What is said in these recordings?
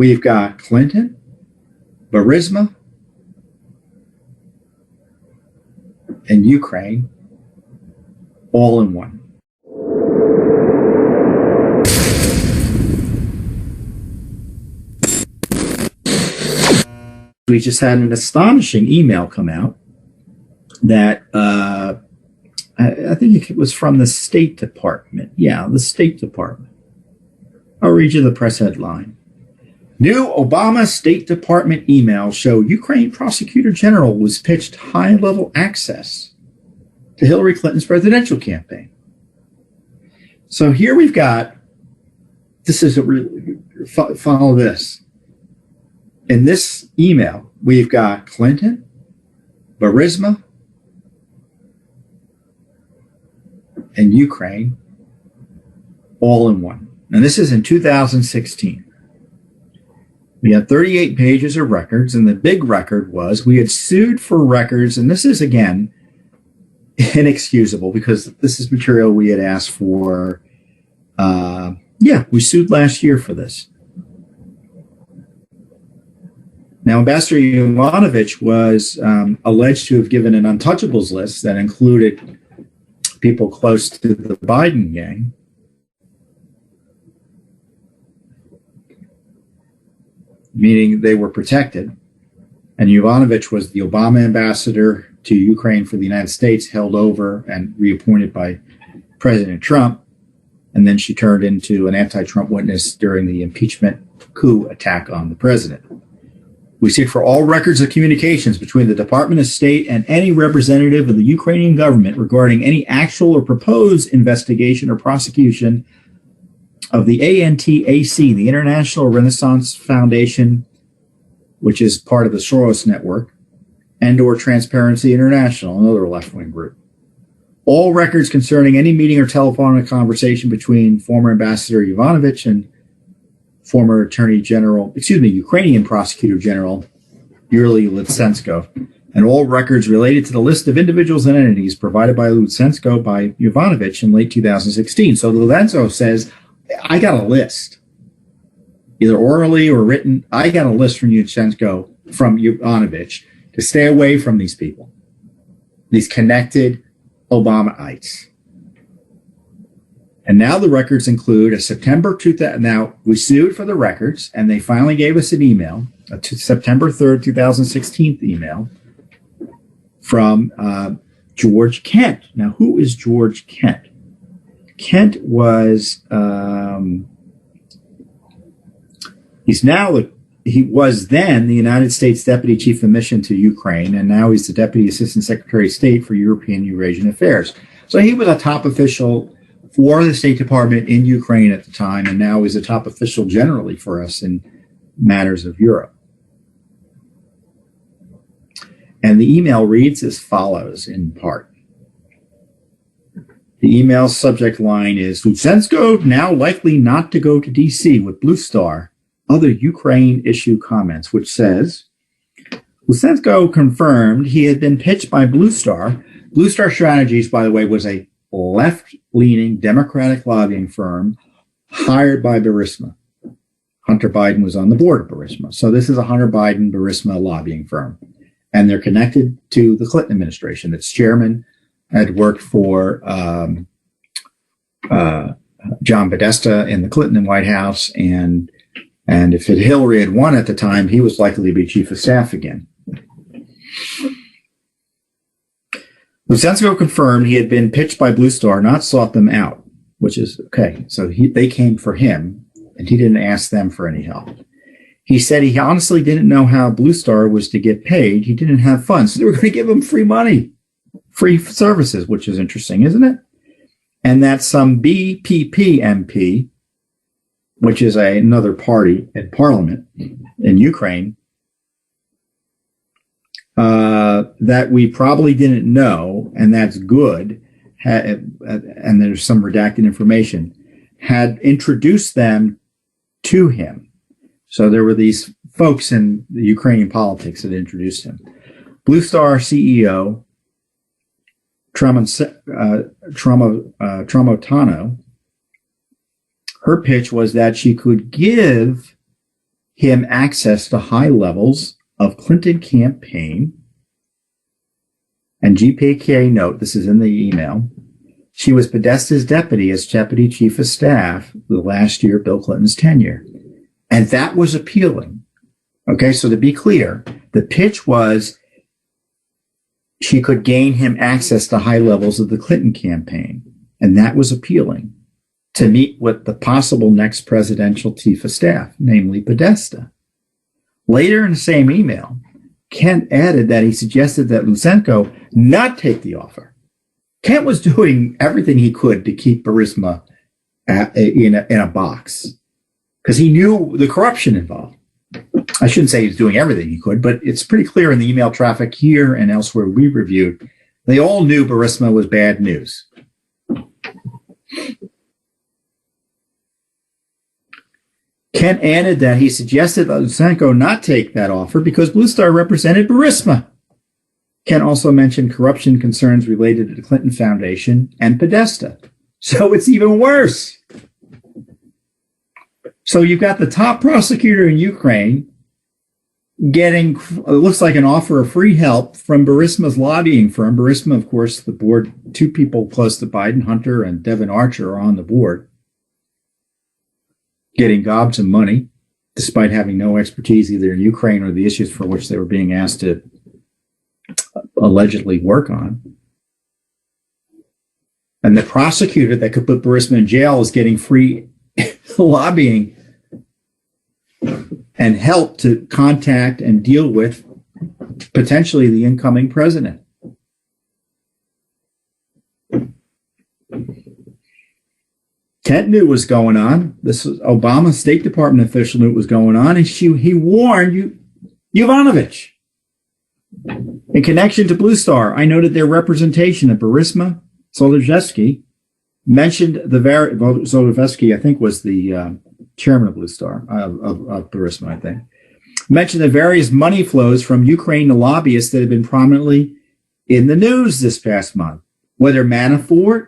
we've got Clinton, Burisma, and Ukraine all in one. We just had an astonishing email come out that I think it was from the State Department. Yeah, the State Department. I'll read you the press headline. New Obama State Department emails show Ukraine Prosecutor General was pitched high-level access to Hillary Clinton's presidential campaign. So here we've got, this is a really, follow this. In this email, we've got Clinton, Burisma, and Ukraine all in one. And this is in 2016. We had 38 pages of records, and the big record was we had sued for records, and this is, again, inexcusable because this is material we had asked for. We sued last year for this. Now, Ambassador Ivanovic was alleged to have given an untouchables list that included people close to the Biden gang. Meaning they were protected. And Ivanovic was the Obama ambassador to Ukraine for the United States, held over and reappointed by President Trump. And then she turned into an anti-Trump witness during the impeachment coup attack on the president. We seek for all records of communications between the Department of State and any representative of the Ukrainian government regarding any actual or proposed investigation or prosecution of the ANTAC, the International Renaissance Foundation, which is part of the Sorosz network, and or Transparency International, another left-wing group. All records concerning any meeting or telephonic conversation between former Ambassador Ivanovic and former Ukrainian Prosecutor General Yury Lutsenko, and all records related to the list of individuals and entities provided by Lutsenko by Ivanovic in late 2016. So Lutsenko says, I got a list, either orally or written. I got a list from Lutsenko, from Ivanovic, to stay away from these people, these connected Obamaites. And now the records include a September 2000. Now we sued for the records, and they finally gave us an email, a September 3rd, 2016 email from George Kent. Now, who is George Kent? Kent was he was then the United States Deputy Chief of Mission to Ukraine, and now he's the Deputy Assistant Secretary of State for European Eurasian Affairs. So he was a top official for the State Department in Ukraine at the time, and now he's a top official generally for us in matters of Europe. And the email reads as follows in part. The email subject line is, Lutsenko now likely not to go to D.C. with Blue Star, other Ukraine issue comments, which says, Lutsenko confirmed he had been pitched by Blue Star. Blue Star Strategies, by the way, was a left-leaning Democratic lobbying firm hired by Burrisma. Hunter Biden was on the board of Burrisma. So this is a Hunter Biden Burrisma lobbying firm. And they're connected to the Clinton administration. Its chairman had worked for John Podesta in the Clinton White House. And if Hillary had won at the time, he was likely to be chief of staff again. Lutsenko confirmed he had been pitched by Blue Star, not sought them out, which is okay. So they came for him, and he didn't ask them for any help. He said he honestly didn't know how Blue Star was to get paid. He didn't have funds. So they were going to give him free money, free services, which is interesting, isn't it? And that some BPP MP, which is another party in parliament in Ukraine, that we probably didn't know, and that's good, and there's some redacted information, had introduced them to him. So there were these folks in the Ukrainian politics that introduced him. Blue Star CEO Tramontano, her pitch was that she could give him access to high levels of Clinton campaign. And GPK note, this is in the email, she was Podesta's deputy as deputy chief of staff the last year of Bill Clinton's tenure. And that was appealing. Okay, so to be clear, the pitch was she could gain him access to high levels of the Clinton campaign. And that was appealing to meet with the possible next presidential chief of staff, namely Podesta. Later in the same email, Kent added that he suggested that Lutsenko not take the offer. Kent was doing everything he could to keep Burisma in a box because he knew the corruption involved. I shouldn't say he was doing everything he could, but it's pretty clear in the email traffic here and elsewhere we reviewed, they all knew Burisma was bad news. Kent added that he suggested that Lutsenko not take that offer because Blue Star represented Burisma. Kent also mentioned corruption concerns related to the Clinton Foundation and Podesta. So it's even worse. So you've got the top prosecutor in Ukraine getting, it looks like, an offer of free help from Burisma's lobbying firm. Burisma, of course, the board, two people close to Biden, Hunter and Devin Archer, are on the board, getting gobs of money, despite having no expertise either in Ukraine or the issues for which they were being asked to allegedly work on. And the prosecutor that could put Burisma in jail is getting free lobbying and help to contact and deal with potentially the incoming president. Kent knew what was going on. This was Obama State Department official knew what was going on, and he warned Ivановich. In connection to Blue Star, I noted their representation of Burisma. Zolodzewski mentioned Zolodzewski, I think, was the chairman of Blue Star, of Burisma, I think, mentioned the various money flows from Ukraine to lobbyists that have been prominently in the news this past month, whether Manafort,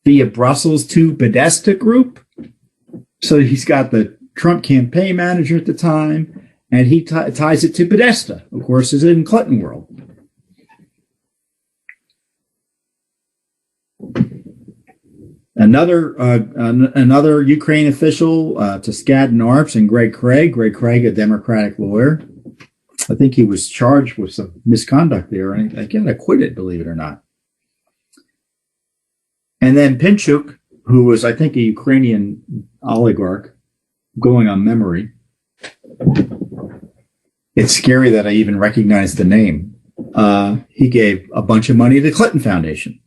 via Brussels to Podesta Group. So he's got the Trump campaign manager at the time, and he ties it to Podesta, of course, is in Clinton world. Another Ukraine official, to Skadden Arps and Greg Craig. Greg Craig, a Democratic lawyer. I think he was charged with some misconduct there, and I got acquitted, believe it or not. And then Pintchuk, who was, I think, a Ukrainian oligarch, going on memory. It's scary that I even recognize the name. He gave a bunch of money to the Clinton Foundation.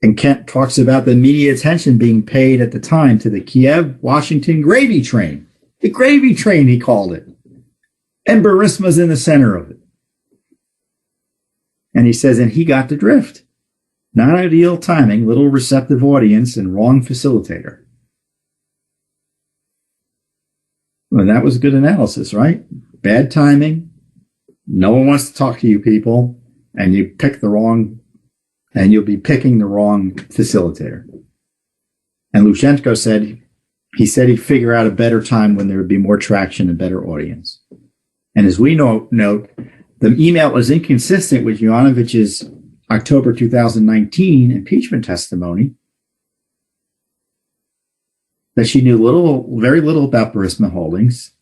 And Kent talks about the media attention being paid at the time to the Kiev-Washington gravy train. The gravy train, he called it. And Burisma's in the center of it. And he says, and he got the drift. Not ideal timing, little receptive audience, and wrong facilitator. Well, that was good analysis, right? Bad timing. No one wants to talk to you people, and you pick the wrong, and you'll be picking the wrong facilitator. And Lutsenko said he'd figure out a better time when there would be more traction and better audience. And as we note, the email was inconsistent with Ivanovich's October 2019 impeachment testimony that she knew very little about Burisma Holdings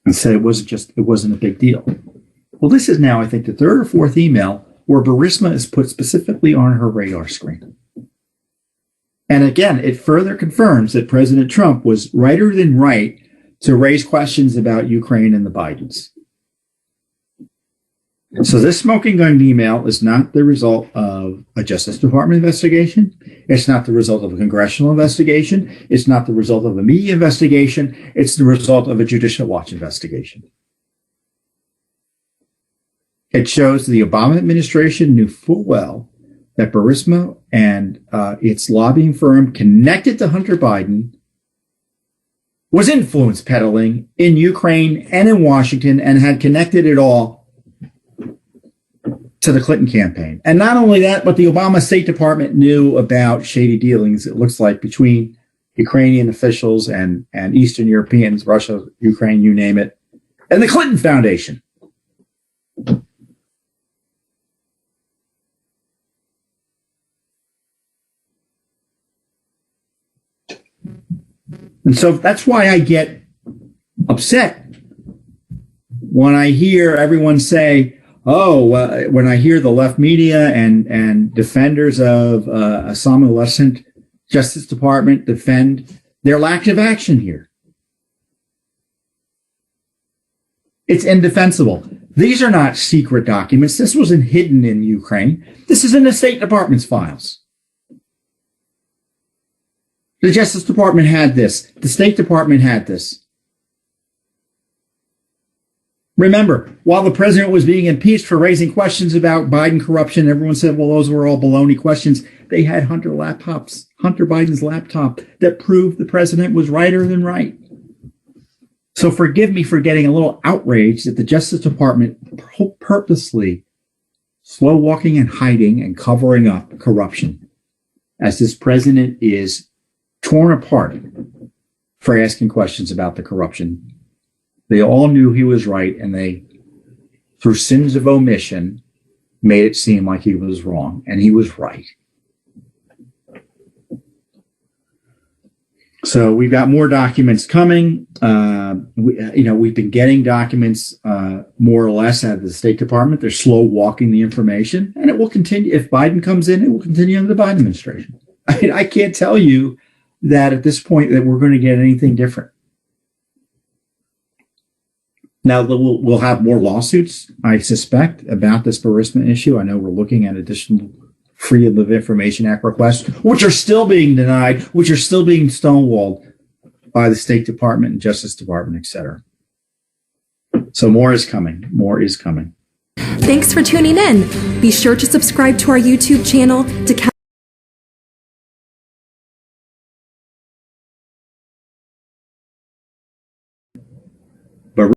and said it wasn't a big deal. Well, this is now, I think, the third or fourth email where Burisma is put specifically on her radar screen. And again, it further confirms that President Trump was righter than right to raise questions about Ukraine and the Bidens. So this smoking gun email is not the result of a Justice Department investigation. It's not the result of a congressional investigation. It's not the result of a media investigation. It's the result of a Judicial Watch investigation. It shows the Obama administration knew full well that Burisma and its lobbying firm connected to Hunter Biden was influence peddling in Ukraine and in Washington and had connected it all to the Clinton campaign. And not only that, but the Obama State Department knew about shady dealings, it looks like, between Ukrainian officials and Eastern Europeans, Russia, Ukraine, you name it, and the Clinton Foundation. And so that's why I get upset when I hear everyone say, when I hear the left media and defenders of Assam adolescent Justice Department defend their lack of action here. It's indefensible. These are not secret documents. This wasn't hidden in Ukraine. This is in the State Department's files. The Justice Department had this. The State Department had this. Remember, while the president was being impeached for raising questions about Biden corruption, everyone said, well, those were all baloney questions. They had Hunter Biden's laptop that proved the president was righter than right. So forgive me for getting a little outraged that the Justice Department purposely slow walking and hiding and covering up corruption as this president is torn apart for asking questions about the corruption. They all knew he was right, and they, through sins of omission, made it seem like he was wrong, and he was right. So we've got more documents coming. We've been getting documents more or less out of the State Department. They're slow walking the information, and it will continue. If Biden comes in, it will continue under the Biden administration. I can't tell you that at this point that we're going to get anything different. Now, we'll have more lawsuits, I suspect, about this Burrisma issue. I know we're looking at additional Freedom of Information Act requests, which are still being denied, which are still being stonewalled by the State Department and Justice Department, et cetera. So more is coming. More is coming. Thanks for tuning in. Be sure to subscribe to our YouTube channel to catch